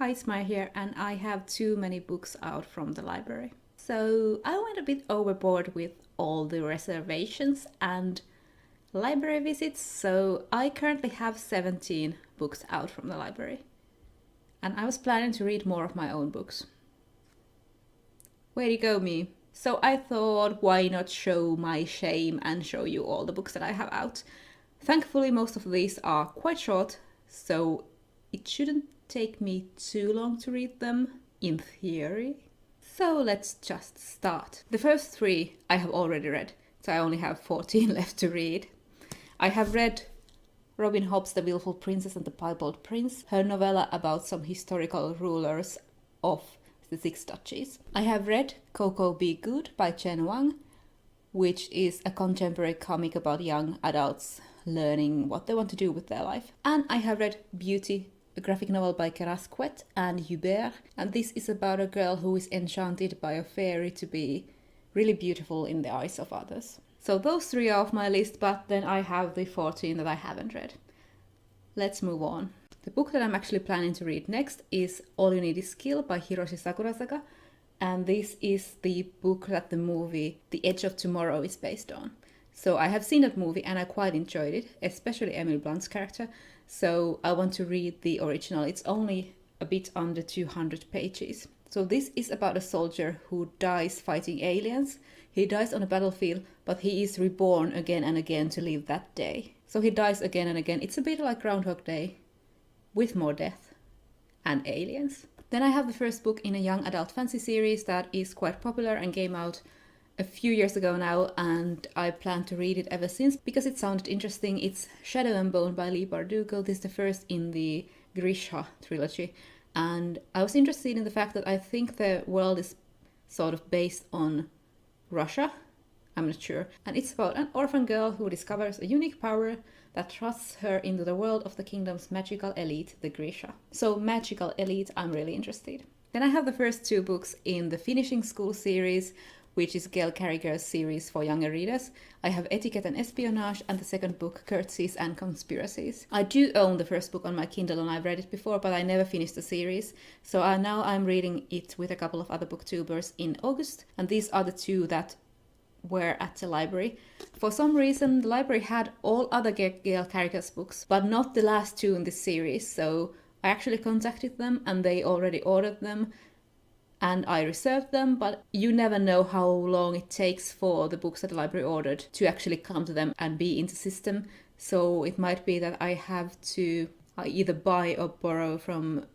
Hi, it's Maya here, and I have too many books out from the library. So I went a bit overboard with all the reservations and library visits, so I currently have 17 books out from the library. And I was planning to read more of my own books. Way to go, me. So I thought, why not show my shame and show you all the books that I have out. Thankfully, most of these are quite short, so it shouldn't take me too long to read them, in theory. So let's just start. The first three I have already read, so I only have 14 left to read. I have read Robin Hobb's The Wilful Princess and the Piebald Prince, her novella about some historical rulers of the Six Duchies. I have read Coco Be Good by Chen Wang, which is a contemporary comic about young adults learning what they want to do with their life. And I have read Beauty, a graphic novel by Carasquet and Hubert, and this is about a girl who is enchanted by a fairy to be really beautiful in the eyes of others. So those three are off my list, but then I have the 14 that I haven't read. Let's move on. The book that I'm actually planning to read next is All You Need Is Skill by Hiroshi Sakurasaka, and this is the book that the movie The Edge of Tomorrow is based on. So I have seen that movie and I quite enjoyed it, especially Emily Blunt's character, so I want to read the original. It's only a bit under 200 pages. So this is about a soldier who dies fighting aliens. He dies on a battlefield, but he is reborn again and again to live that day. So he dies again and again. It's a bit like Groundhog Day, with more death and aliens. Then I have the first book in a young adult fantasy series that is quite popular and came out a few years ago now, and I plan to read it ever since because it sounded interesting. It's Shadow and Bone by Leigh Bardugo. This is the first in the Grisha trilogy, and I was interested in the fact that I think the world is sort of based on Russia. I'm not sure. And it's about an orphan girl who discovers a unique power that thrusts her into the world of the kingdom's magical elite, the Grisha. So magical elite, I'm really interested. Then I have the first two books in the Finishing School series, which is Gail Carriger's series for younger readers. I have Etiquette and Espionage, and the second book, Curtsies and Conspiracies. I do own the first book on my Kindle and I've read it before, but I never finished the series. So now I'm reading it with a couple of other booktubers in August, and these are the two that were at the library. For some reason, the library had all other Gail Carriger's books, but not the last two in this series, so I actually contacted them and they already ordered them, and I reserved them, but you never know how long it takes for the books that the library ordered to actually come to them and be in the system. So it might be that I have to either buy or borrow from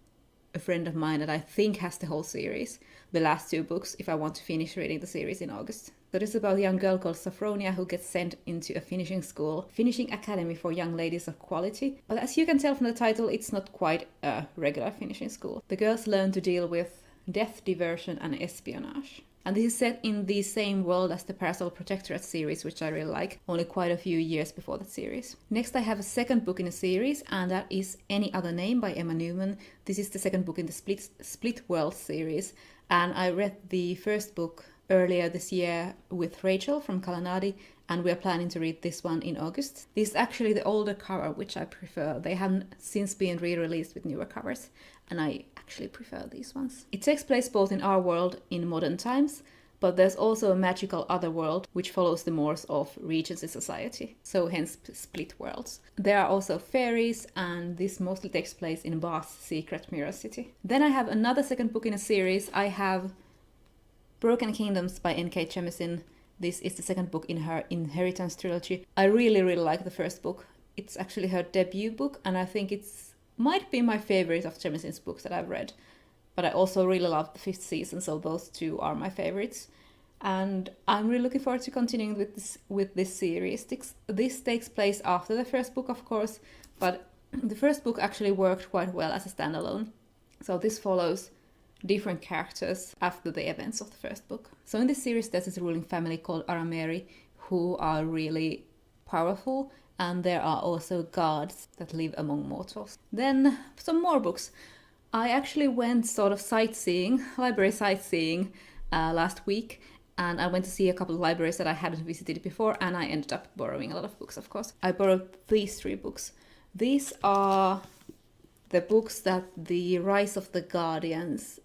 a friend of mine that I think has the whole series, the last two books, if I want to finish reading the series in August. So this is about a young girl called Sophronia who gets sent into a finishing academy for young ladies of quality. But as you can tell from the title, it's not quite a regular finishing school. The girls learn to deal with death, diversion and espionage. And this is set in the same world as the Parasol Protectorate series, which I really like, only quite a few years before that series. Next I have a second book in a series, and that is Any Other Name by Emma Newman. This is the second book in the Split World series, and I read the first book earlier this year with Rachel from Kalanadi, and we're planning to read this one in August. This is actually the older cover, which I prefer. They haven't since been re-released with newer covers, and I actually prefer these ones. It takes place both in our world in modern times, but there's also a magical other world which follows the mores of Regency society, so hence split worlds. There are also fairies, and this mostly takes place in Bath's secret mirror city. Then I have another second book in a series. I have Broken Kingdoms by N.K. Jemisin. This is the second book in her Inheritance trilogy. I really like the first book. It's actually her debut book, and I think it's might be my favorite of Jemisin's books that I've read. But I also really love the fifth season, so those two are my favorites. And I'm really looking forward to continuing with this series. This takes place after the first book, of course, but the first book actually worked quite well as a standalone. So this follows different characters after the events of the first book. So in this series there's this ruling family called Arameri who are really powerful, and there are also gods that live among mortals. Then some more books. I actually went sort of library sightseeing last week, and I went to see a couple of libraries that I hadn't visited before, and I ended up borrowing a lot of books, of course. I borrowed these three books. These are the books that the Rise of the Guardians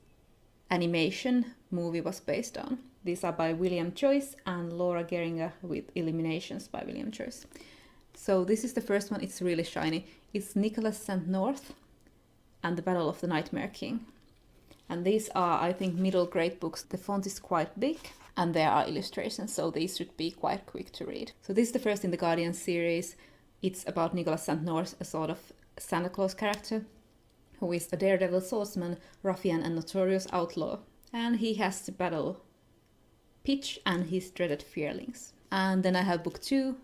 animation movie was based on. These are by William Joyce and Laura Geringer with illuminations by William Joyce. So this is the first one, it's really shiny. It's Nicholas St. North and the Battle of the Nightmare King. And these are, I think, middle grade books. The font is quite big and there are illustrations, so these should be quite quick to read. So this is the first in the Guardian series. It's about Nicholas St. North, a sort of Santa Claus character, who is a daredevil swordsman, ruffian and notorious outlaw. And he has to battle Pitch and his dreaded fearlings. And then I have book 2,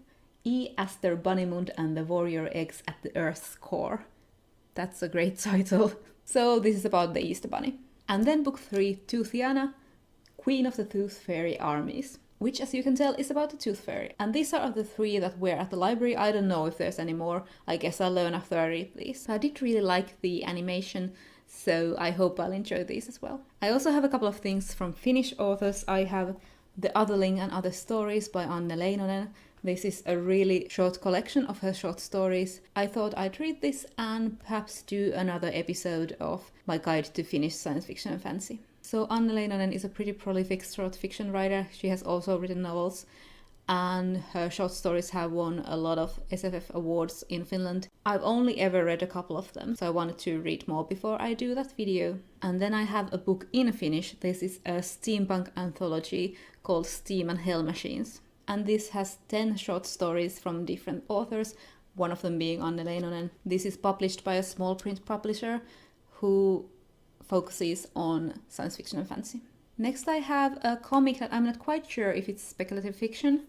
E. Aster Bunnymund and the Warrior Eggs at the Earth's Core. That's a great title. So this is about the Easter Bunny. And then book 3, Toothiana, Queen of the Tooth Fairy Armies, which, as you can tell, is about the Tooth Fairy. And these are the 3 that were at the library. I don't know if there's any more. I guess I'll learn after I read these. I did really like the animation, so I hope I'll enjoy these as well. I also have a couple of things from Finnish authors. I have The Otherling and Other Stories by Anne Leinonen. This is a really short collection of her short stories. I thought I'd read this and perhaps do another episode of my guide to Finnish science fiction and fantasy. So Anne Leinonen is a pretty prolific short fiction writer. She has also written novels, and her short stories have won a lot of SFF awards in Finland. I've only ever read a couple of them, so I wanted to read more before I do that video. And then I have a book in Finnish. This is a steampunk anthology called Steam and Hell Machines. And this has 10 short stories from different authors, one of them being Anne Leinonen. This is published by a small print publisher who focuses on science fiction and fantasy. Next I have a comic that I'm not quite sure if it's speculative fiction.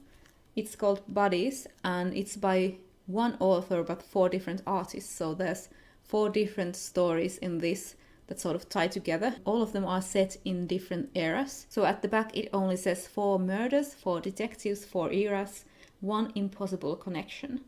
It's called Buddies, and it's by one author but 4 different artists. So there's 4 different stories in this that sort of tie together. All of them are set in different eras. So at the back it only says 4 murders, 4 detectives, 4 eras, 1 impossible connection.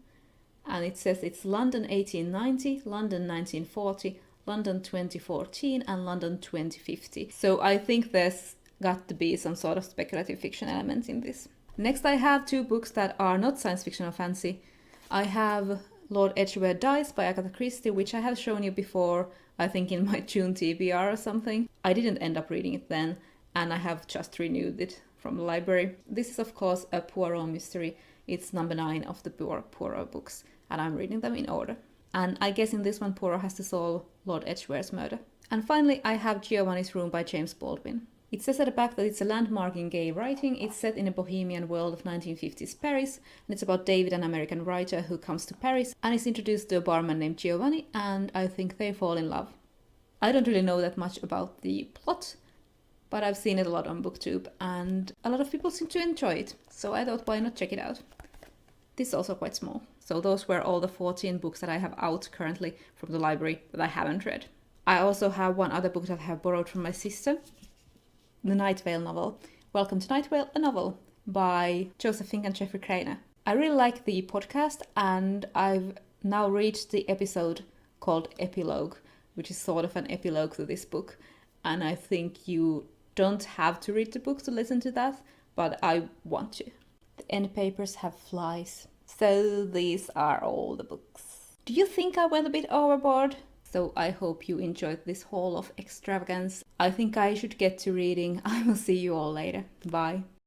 And it says it's London 1890, London 1940, London 2014 and London 2050. So I think there's got to be some sort of speculative fiction element in this. Next I have 2 books that are not science fiction or fantasy. I have Lord Edgware Dies by Agatha Christie, which I have shown you before, I think in my June TBR or something. I didn't end up reading it then, and I have just renewed it from the library. This is of course a Poirot mystery. It's number 9 of the Poirot books, and I'm reading them in order. And I guess in this one Poirot has to solve Lord Edgware's murder. And finally I have Giovanni's Room by James Baldwin. It says at the back that it's a landmark in gay writing. It's set in a bohemian world of 1950s Paris, and it's about David, an American writer who comes to Paris and is introduced to a barman named Giovanni, and I think they fall in love. I don't really know that much about the plot, but I've seen it a lot on BookTube, and a lot of people seem to enjoy it, so I thought why not check it out. This is also quite small. So those were all the 14 books that I have out currently from the library that I haven't read. I also have one other book that I have borrowed from my sister, the Night Vale novel, Welcome to Night Vale, a novel by Joseph Fink and Jeffrey Craner. I really like the podcast, and I've now reached the episode called Epilogue, which is sort of an epilogue to this book, and I think you don't have to read the book to listen to that, but I want to. The end papers have flies. So these are all the books. Do you think I went a bit overboard? So I hope you enjoyed this haul of extravagance. I think I should get to reading. I will see you all later. Bye.